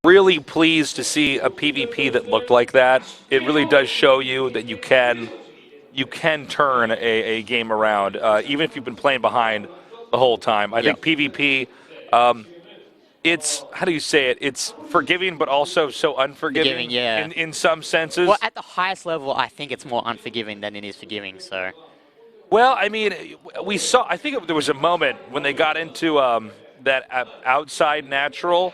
really pleased to see a PvP that looked like that. It really does show you that you can turn a game around, even if you've been playing behind the whole time. I think PvP, it's, how do you say it? It's forgiving, but also so unforgiving in some senses. Well, at the highest level, I think it's more unforgiving than it is forgiving, so. Well, I mean, I think there was a moment when they got into that outside natural,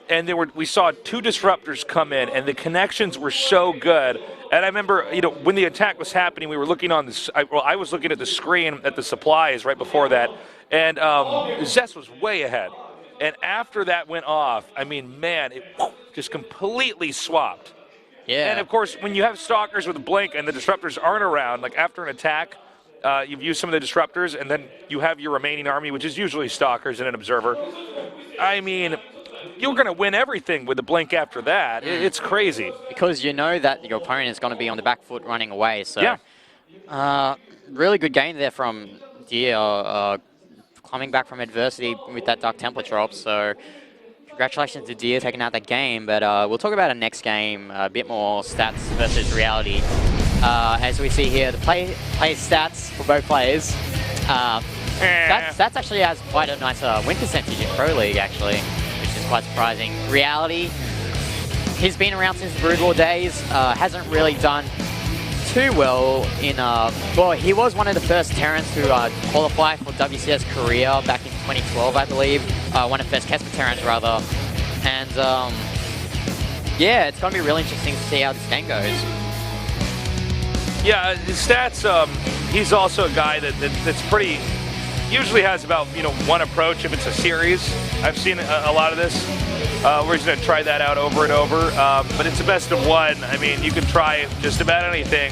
and we saw 2 disruptors come in, and the connections were so good. And I remember, when the attack was happening, we were looking on this. I was looking at the screen at the supplies right before that, and Zest was way ahead. And after that went off, I mean, man, it just completely swapped. Yeah. And of course, when you have stalkers with a blink and the disruptors aren't around, like after an attack, you've used some of the disruptors, and then you have your remaining army, which is usually stalkers and an observer. I mean, you're going to win everything with a blink after that. It's crazy. Because you know that your opponent is going to be on the back foot running away. So, yeah. Really good game there from Deer, coming back from adversity with that Dark Templar drop. So, congratulations to Deer taking out that game. But we'll talk about a next game, a bit more stats versus reality. As we see here, the play stats for both players. Stats actually has quite a nice win percentage in Pro League, actually, which is quite surprising. Reality, he's been around since the Brood War days, hasn't really done too well in, well, he was one of the first Terrans to qualify for WCS Korea back in 2012, I believe. One of the first Kesper Terrans, rather. And, yeah, it's going to be really interesting to see how this game goes. Yeah, his stats, he's also a guy that's pretty, usually has about, one approach if it's a series. I've seen a lot of this. We're just going to try that out over and over. But it's a best of one. I mean, you can try just about anything.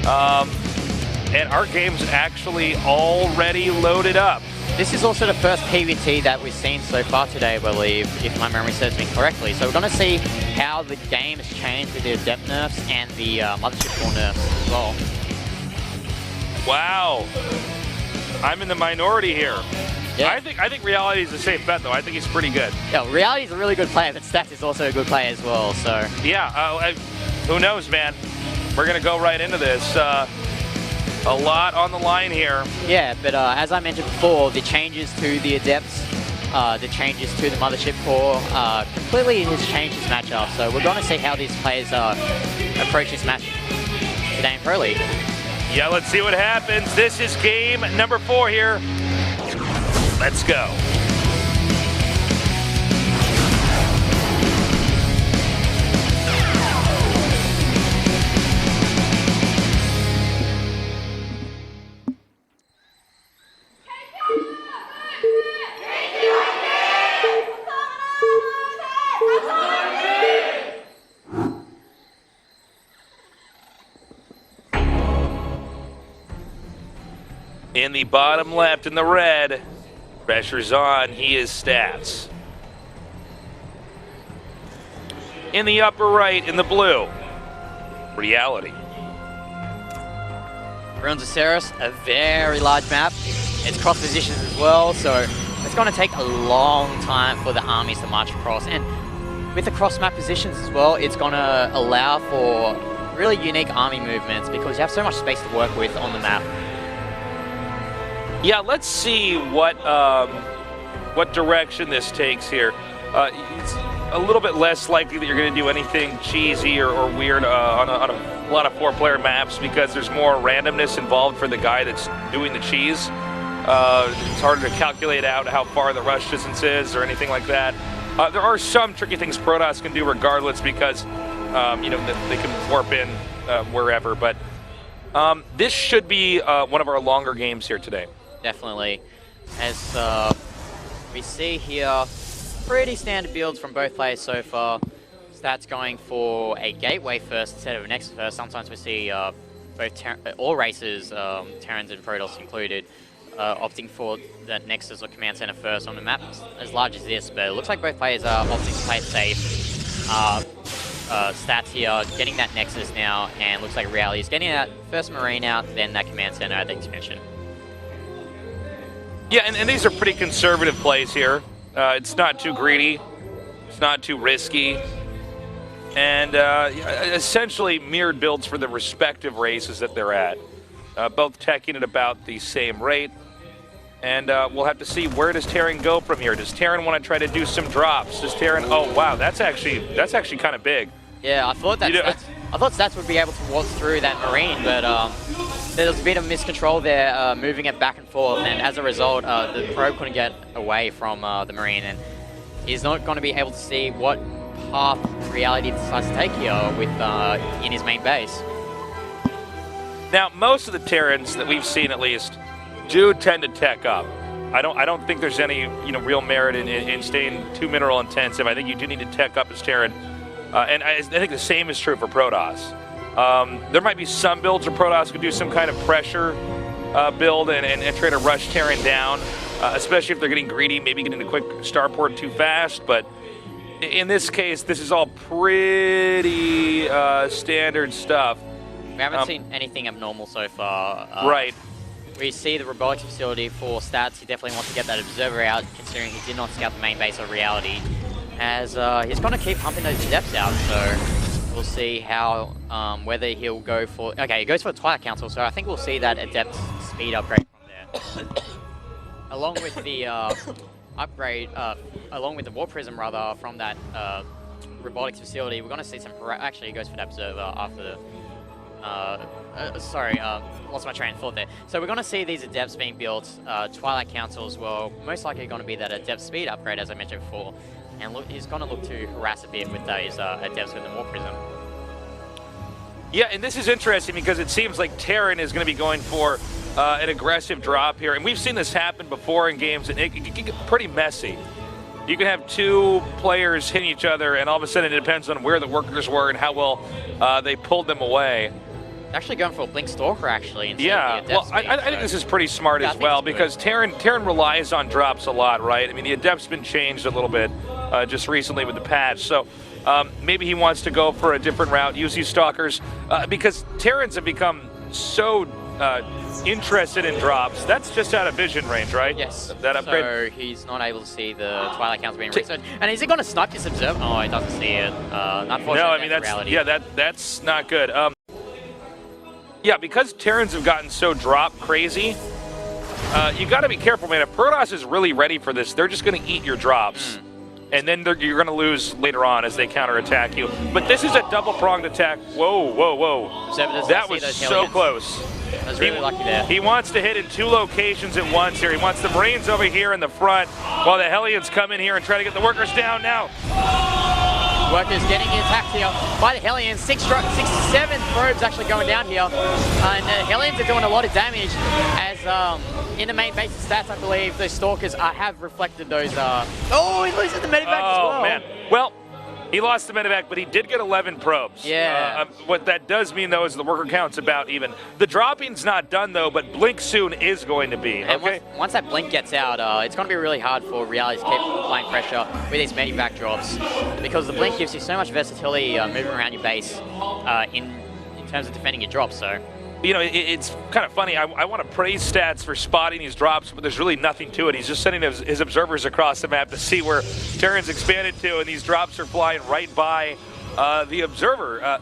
And our game's actually already loaded up. This is also the first PvT that we've seen so far today, I believe, if my memory serves me correctly. So we're going to see how the game has changed with the Adept nerfs and the Mothership Core nerfs as well. Wow. I'm in the minority here. Yeah. I think Reality is a safe bet, though. I think he's pretty good. Yeah, Reality is a really good player, but Stats is also a good player as well, so. Yeah, who knows, man? We're going to go right into this. A lot on the line here. Yeah, but as I mentioned before, the changes to the Adepts, the changes to the Mothership Core, completely has changed this matchup. So we're going to see how these players approach this match today in Pro League. Yeah, let's see what happens. This is game number 4 here. Let's go. In the bottom left, in the red, pressure's on, he is Stats. In the upper right, in the blue, Reality. Ruins of Seras, a very large map. It's cross positions as well, so it's going to take a long time for the armies to march across. And with the cross map positions as well, it's going to allow for really unique army movements because you have so much space to work with on the map. Yeah, let's see what direction this takes here. It's a little bit less likely that you're going to do anything cheesy or weird on a lot of 4-player maps because there's more randomness involved for the guy that's doing the cheese. It's harder to calculate out how far the rush distance is or anything like that. There are some tricky things Protoss can do regardless because they can warp in wherever. But this should be one of our longer games here today. Definitely. As we see here, pretty standard builds from both players so far. Stats going for a gateway first instead of a nexus first. Sometimes we see all races, Terrans and Protoss included, opting for the nexus or command center first on the map as large as this, but it looks like both players are opting to play it safe. Stats here, getting that nexus now, and looks like Reality is getting that first Marine out, then that command center at the expansion. Yeah, and these are pretty conservative plays here. It's not too greedy. It's not too risky. And essentially mirrored builds for the respective races that they're at. Both teching at about the same rate. And we'll have to see, where does Terran go from here? Does Terran want to try to do some drops? Does Terran, oh wow, that's actually kind of big. Yeah, I thought Stats would be able to walk through that Marine, but there was a bit of miscontrol there, moving it back and forth, and as a result, the Probe couldn't get away from the Marine, and he's not going to be able to see what path Reality decides to take here with in his main base. Now, most of the Terrans that we've seen, at least, do tend to tech up. I don't think there's any real merit in staying too mineral intensive. I think you do need to tech up as Terran, and I think the same is true for Protoss. There might be some builds where Protoss could do some kind of pressure build and try to rush Terran down, especially if they're getting greedy, maybe getting a quick starport too fast. But in this case, this is all pretty standard stuff. We haven't seen anything abnormal so far. Right. We see the robotics facility for Stats. He definitely wants to get that observer out, considering he did not scout the main base of Reality. As he's going to keep pumping those depths out, so we'll see how, whether he'll go for... Okay, he goes for the Twilight Council, so I think we'll see that adept speed upgrade from there. Along with the upgrade, along with the Warp Prism, rather, from that robotics facility, we're going to see some... Actually, he goes for the observer after the... lost my train of thought there. So we're going to see these adepts being built, Twilight Council as well, most likely going to be that adept speed upgrade, as I mentioned before. And look, he's going to look to harass a bit with those adepts with the Warp Prism. Yeah, and this is interesting because it seems like Terran is going to be going for an aggressive drop here. And we've seen this happen before in games, and it can get pretty messy. You can have two players hitting each other, and all of a sudden it depends on where the workers were and how well they pulled them away. Actually going for a Blink Stalker, actually. Yeah, well, I think this is pretty smart as well, because Terran relies on drops a lot, right? I mean, the Adept's been changed a little bit just recently with the patch, so maybe he wants to go for a different route, use these Stalkers, because Terrans have become so interested in drops. That's just out of vision range, right? Yes. That upgrade. So he's not able to see the Twilight Council being researched. And is he going to snipe this observer? Oh, he doesn't see it. Unfortunately, no, I mean, that's not good. Yeah, because Terrans have gotten so drop crazy, you got to be careful, man. If Protoss is really ready for this, they're just going to eat your drops. And then you're going to lose later on as they counterattack you. But this is a double-pronged attack. Whoa, whoa, whoa. That was so close. I was really lucky there. He wants to hit in two locations at once here. He wants the Marines over here in the front, while the Hellions come in here and try to get the workers down now. Workers getting attacked here by the Hellions. 6 to 7 probes actually going down here. And the Hellions are doing a lot of damage as in the main base of Stats, I believe, the Stalkers have reflected those. Oh, he loses the medevac as well. Oh, man. Well, he lost the medevac, but he did get 11 probes. Yeah. What that does mean, though, is the worker count's about even. The dropping's not done, though, but Blink soon is going to be. And okay? once that Blink gets out, it's going to be really hard for Reality to keep applying pressure with these medevac drops, because the Blink gives you so much versatility moving around your base in terms of defending your drops. So. You know, it's kind of funny. I want to praise Stats for spotting these drops, but there's really nothing to it. He's just sending his observers across the map to see where Terran's expanded to, and these drops are flying right by the observer.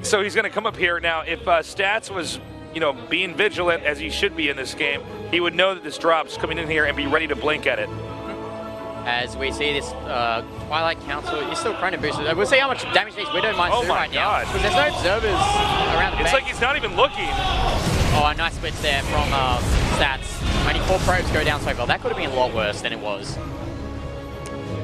So he's going to come up here. Now, if Stats was, being vigilant, as he should be in this game, he would know that this drop's coming in here and be ready to blink at it. As we see this Twilight Council is still trying to boost it. We'll see how much damage these Widow might do right now. Because there's no observers around the base. It's like he's not even looking. Oh, a nice splits there from Stats. Only 4 probes go down so far. That could have been a lot worse than it was.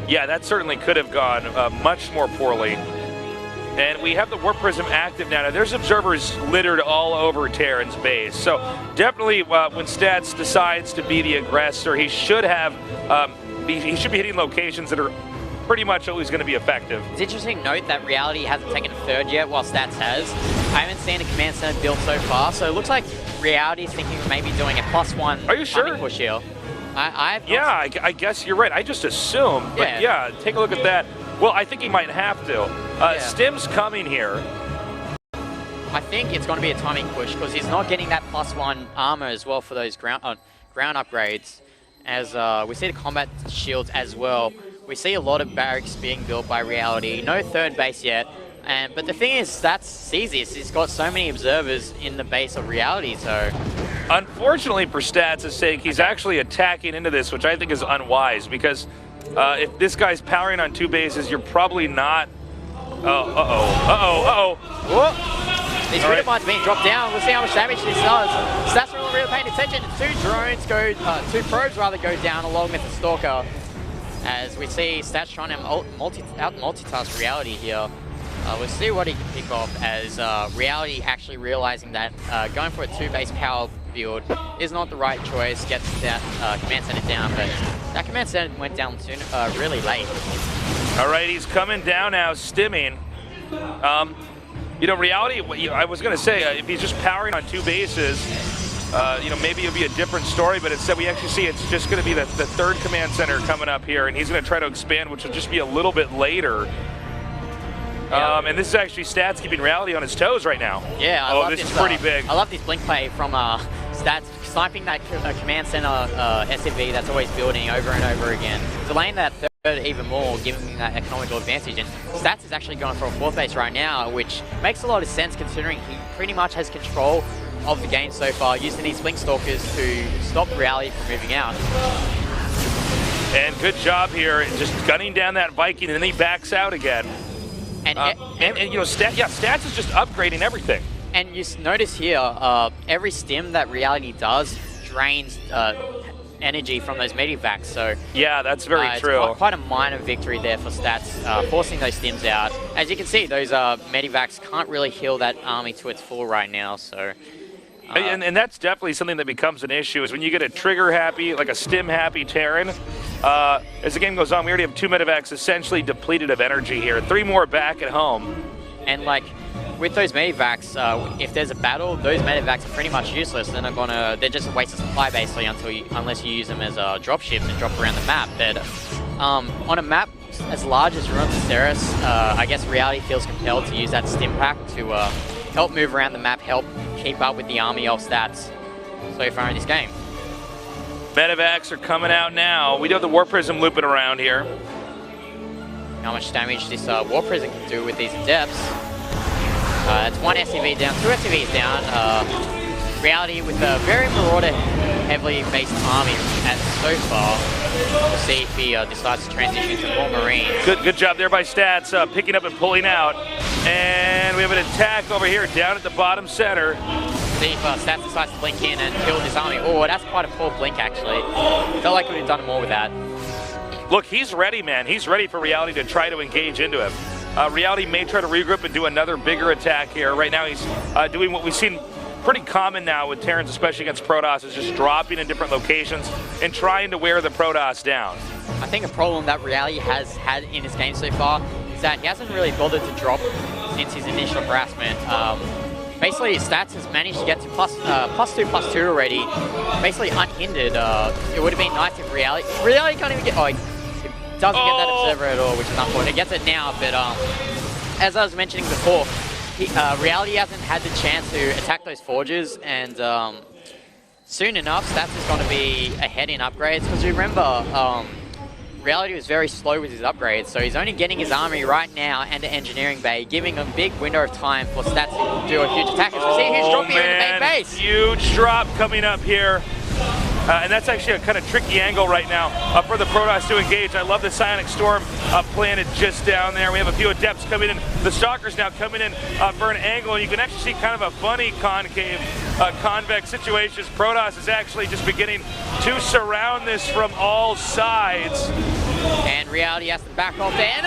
Yeah, that certainly could have gone much more poorly. And we have the Warp Prism active now. Now, there's observers littered all over Terran's base. So definitely when Stats decides to be the aggressor, he should have... he should be hitting locations that are pretty much always going to be effective. It's interesting to note that Reality hasn't taken a third yet, while Stats has. I haven't seen a command center build so far, so it looks like Reality is thinking of maybe doing a +1 Are you sure? push here. I guess you're right. I just assumed. But yeah, take a look at that. Well, I think he might have to. Stim's coming here. I think it's going to be a timing push, because he's not getting that +1 armor as well for those ground upgrades. As we see the combat shields as well We see a lot of barracks being built by Reality. No third base yet. But the thing is, Stats sees this. He's got so many observers in the base of Reality, so... Unfortunately for Stats' sake, he's actually attacking into this, which I think is unwise, because if this guy's powering on 2 bases, you're probably not... These Reader Mines being dropped down. We'll see how much damage this does. Stats are really paying attention. 2 drones go, 2 probes rather go down along with the Stalker. As we see Stats trying to multitask Reality here. We'll see what he can pick off as Reality actually realizing that going for a 2-base power build is not the right choice. Gets that command center down, but that command center went down soon, really late. All right, he's coming down now, stimming. You know, Reality, I was going to say, if he's just powering on 2 bases, you know, maybe it'll be a different story, but instead we actually see it's just going to be the 3rd command center coming up here, and he's going to try to expand, which will just be a little bit later. Yeah. And this is actually Stats keeping Reality on his toes right now. Yeah, I love this is pretty big. I love this blink play from Stats, sniping that command center SCV that's always building over and over again, delaying that 3rd even more, giving him that economical advantage. And Stats is actually going for a 4th base right now, which makes a lot of sense considering he pretty much has control of the game so far, using these Blink Stalkers to stop Reality from moving out. And good job here, just gunning down that Viking, and then he backs out again. And you know, Stats is just upgrading everything. And you notice here, every stim that Reality does drains energy from those medivacs. So yeah, that's very true. It's quite a minor victory there for Stats, forcing those stims out. As you can see, those medivacs can't really heal that army to its full right now. So. And that's definitely something that becomes an issue, is when you get a trigger-happy, like a stim-happy Terran. As the game goes on, we already have 2 medivacs essentially depleted of energy here. 3 more back at home. And like, with those medivacs, if there's a battle, those medivacs are pretty much useless. They're just a waste of supply basically unless you use them as dropships and drop around the map. But on a map as large as Ruins of Seras, I guess Reality feels compelled to use that stim pack to help move around the map, help keep up with the army of Stats so far in this game. Medivacs are coming out now. We do have the War Prism looping around here. How much damage this War Prism can do with these Adepts. It's 1 SCV down, 2 SCVs down. Reality with a very Marauder heavily based army so far. We'll see if he decides to transition to more Marines. Good job there by Stats, picking up and pulling out. And we have an attack over here down at the bottom center. See if Stats decides to blink in and kill this army. Oh, that's quite a poor blink actually. Felt like we would have done more with that. Look, he's ready, man. He's ready for Reality to try to engage into him. Reality may try to regroup and do another bigger attack here. Right now he's doing what we've seen pretty common now with Terrans, especially against Protoss, is just dropping in different locations and trying to wear the Protoss down. I think a problem that Reality has had in his game so far is that he hasn't really bothered to drop since his initial harassment. Basically, his Stats has managed to get to plus 2/+2 already, basically unhindered. It would have been nice if Reality can't even get, he doesn't get that observer at all, which is unfortunate. He gets it now, but as I was mentioning before, Reality hasn't had the chance to attack those forges, and soon enough, Stats is going to be ahead in upgrades, because remember, Reality was very slow with his upgrades, so he's only getting his army right now and the engineering bay, giving a big window of time for Stats to do a huge attack. As we see a huge drop here in the main base. Huge drop coming up here. And that's actually a kind of tricky angle right now for the Protoss to engage. I love the Psionic Storm planted just down there. We have a few Adepts coming in. The Stalkers now coming in for an angle, and you can actually see kind of a funny concave, convex situation. Protoss is actually just beginning to surround this from all sides. And Reality has to back off there. And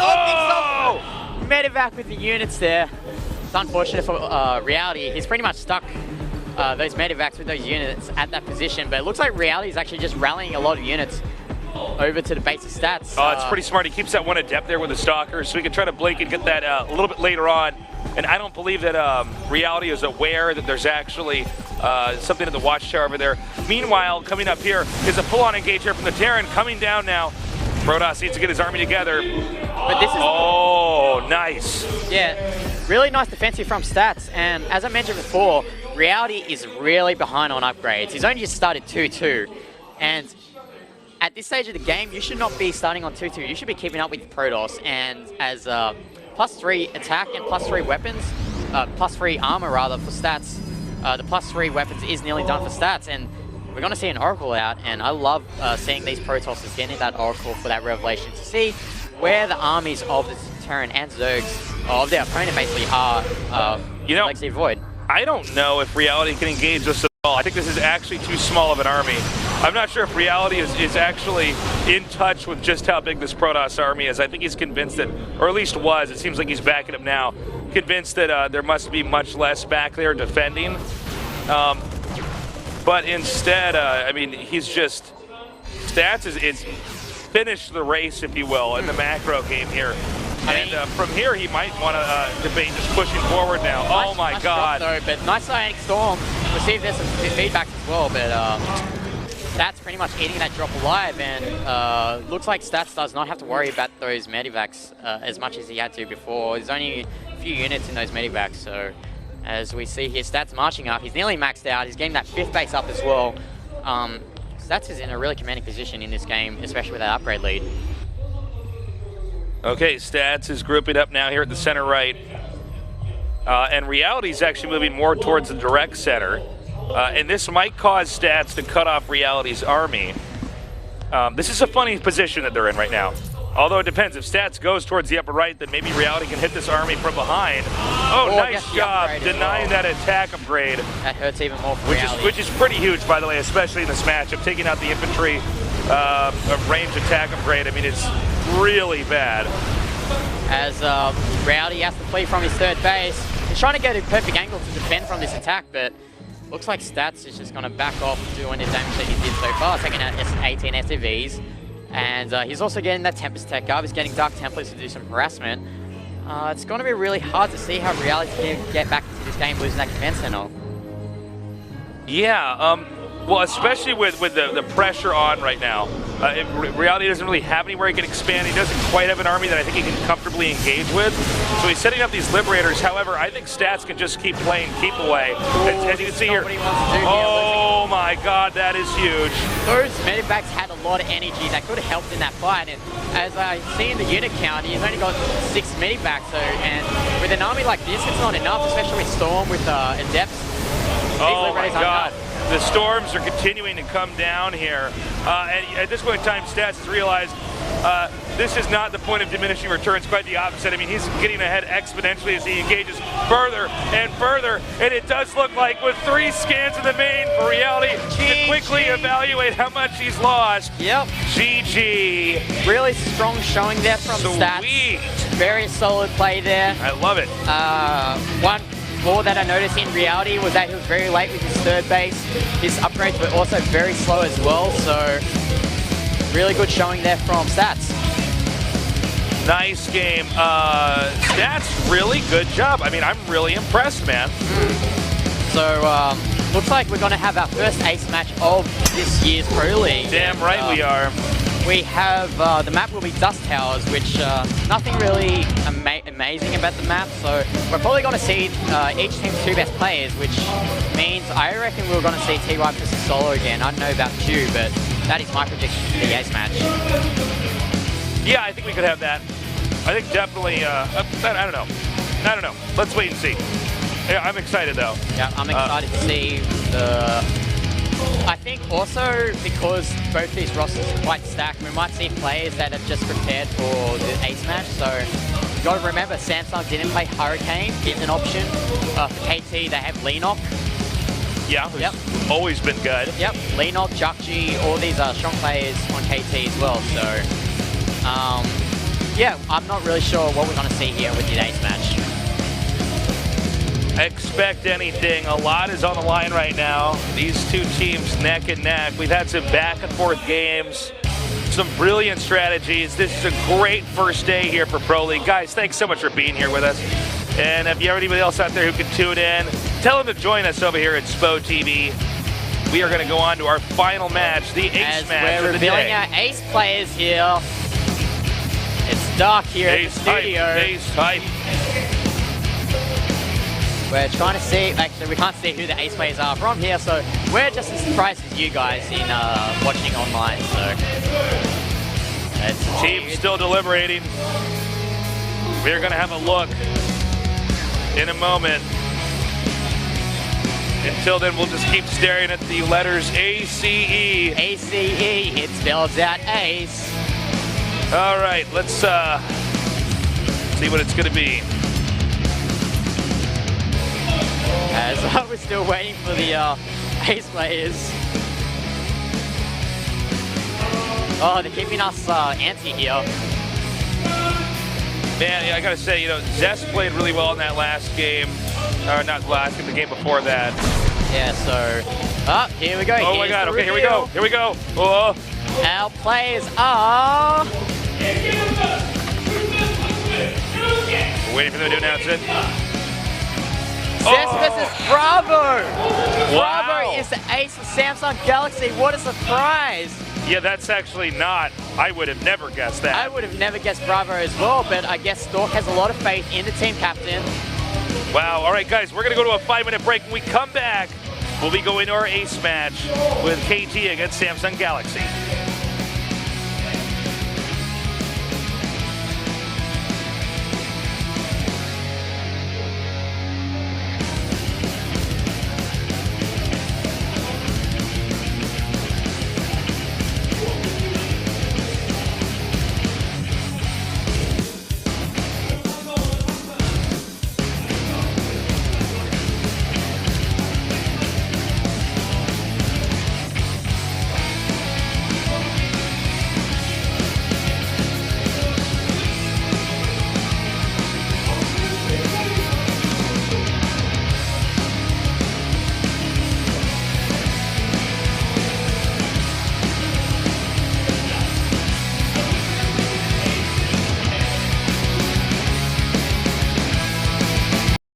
Medivac with the units there. It's unfortunate for Reality. He's pretty much stuck those medivacs with those units at that position, but it looks like Reality is actually just rallying a lot of units over to the base of Stats. It's pretty smart. He keeps that 1 Adept there with the Stalkers, so we can try to blink and get that a little bit later on. And I don't believe that Reality is aware that there's actually something in the watchtower over there. Meanwhile, coming up here is a full-on engage here from the Terran coming down now. Protoss needs to get his army together. But this is nice. Yeah, really nice defensive from Stats, and as I mentioned before, Reality is really behind on upgrades. He's only just started 2-2, and at this stage of the game, you should not be starting on 2-2. You should be keeping up with Protoss, and as +3 attack and +3 weapons, +3 armor rather for stats. The +3 weapons is nearly done for stats, and we're going to see an Oracle out, and I love seeing these Protossers getting that Oracle for that revelation to see where the armies of the Terran and Zergs of their opponent basically are. You know, Legacy Void. I don't know if Reality can engage us at all. I think this is actually too small of an army. I'm not sure if Reality is actually in touch with just how big this Protoss army is. I think he's convinced that, or at least was, it seems like he's backing up now, convinced that there must be much less back there defending. But instead, I mean, he's just, Stats is finished the race, if you will, in the macro game here. And from here, he might want to debate just pushing forward now. Oh my God! Drop, though, but nice Ionic Storm. We'll see if there's some feedback as well, but Stats pretty much eating that drop alive, and looks like Stats does not have to worry about those medivacs as much as he had to before. There's only a few units in those medivacs, so as we see here, Stats marching up. He's nearly maxed out. He's getting that 5th base up as well. Stats is in a really commanding position in this game, especially with that upgrade lead. Okay, Stats is grouping up now here at the center right. And Reality is actually moving more towards the direct center. And this might cause Stats to cut off Reality's army. This is a funny position that they're in right now. Although it depends. If Stats goes towards the upper right, then maybe Reality can hit this army from behind. Oh, nice job denying that attack upgrade. That hurts even more for Reality. Which is pretty huge, by the way, especially in this matchup. Taking out the infantry range attack upgrade, I mean, it's really bad. As Reality has to flee from his 3rd base. He's trying to get a perfect angle to defend from this attack, but looks like Stats is just going to back off doing the damage that he did so far, taking out 18 SCVs. And he's also getting that Tempest Tech up. He's getting Dark Templars to do some harassment. It's going to be really hard to see how Reality can get back into this game losing that command center. Yeah, well, especially with the pressure on right now. Reality doesn't really have anywhere he can expand. He doesn't quite have an army that I think he can comfortably engage with. So he's setting up these Liberators. However, I think Stats can just keep playing keep away. As you can see here. Oh my God, that is huge. Those medivacs had a lot of energy that could have helped in that fight. And as I see in the unit count, he's only got 6 medivacs. So, and with an army like this, it's not enough, especially with Storm, with Adepts. Oh my God. The storms are continuing to come down here. And at this point in time, Stats has realized this is not the point of diminishing returns, quite the opposite. I mean, he's getting ahead exponentially as he engages further and further. And it does look like with 3 scans in the main for Reality to quickly evaluate how much he's lost. Yep. GG. Really strong showing there from Stats. Very solid play there. I love it. One flaw that I noticed in Reality was that he was very late with his 3rd base. His upgrades were also very slow as well, so really good showing there from Stats. Nice game. Stats, really good job. I mean, I'm really impressed, man. So, looks like we're going to have our first ace match of this year's Pro League. Damn right we are. We have, the map will be Dust Towers, which nothing really amazing about the map, so we're probably going to see each team's 2 best players, which means I reckon we're going to see TY versus Solo again. I don't know about you, but that is my prediction for the ace match. Yeah, I think we could have that. I think definitely, I don't know. Let's wait and see. Yeah, I'm excited though. Yeah, I'm excited to see the... I think also because both these rosters are quite stacked, we might see players that are just prepared for the ace match. So you've got to remember, Samsung didn't play Hurricane, gives an option. For KT, they have Leenock. Yeah, who's always been good. Yep, Leenock, Jakji, all these are strong players on KT as well. So yeah, I'm not really sure what we're going to see here with the ace match. Expect anything. A lot is on the line right now. These 2 teams neck and neck. We've had some back and forth games, some brilliant strategies. This is a great first day here for Pro League. Guys, thanks so much for being here with us. And if you have anybody else out there who can tune in, tell them to join us over here at SPL2016. We are going to go on to our final match, the ace match of the day. We're revealing our ace players here. It's dark here at the studio. Ace type. We're trying to see, actually we can't see who the ace players are from here, so we're just as surprised as you guys in watching online, so. Team still deliberating. We're going to have a look in a moment. Until then, we'll just keep staring at the letters A-C-E. A-C-E, it spells out ace. All right, let's see what it's going to be. As we're still waiting for the ace players. Oh, they're keeping us anti here. Man, yeah, I gotta say, you know, Zest played really well in that last game. Or not last game, the game before that. Yeah, so... Oh, here we go. Oh my god, okay, here we go. Here we go. Oh. Our players are... We're waiting for them to announce it. Zest versus Bravo! Wow. Bravo is the ace of Samsung Galaxy. What a surprise! Yeah, that's actually not. I would have never guessed that. I would have never guessed Bravo as well, but I guess Stork has a lot of faith in the team captain. Wow, all right, guys, we're going to go to a 5-minute break. When we come back, we'll be going to our ace match with KT against Samsung Galaxy.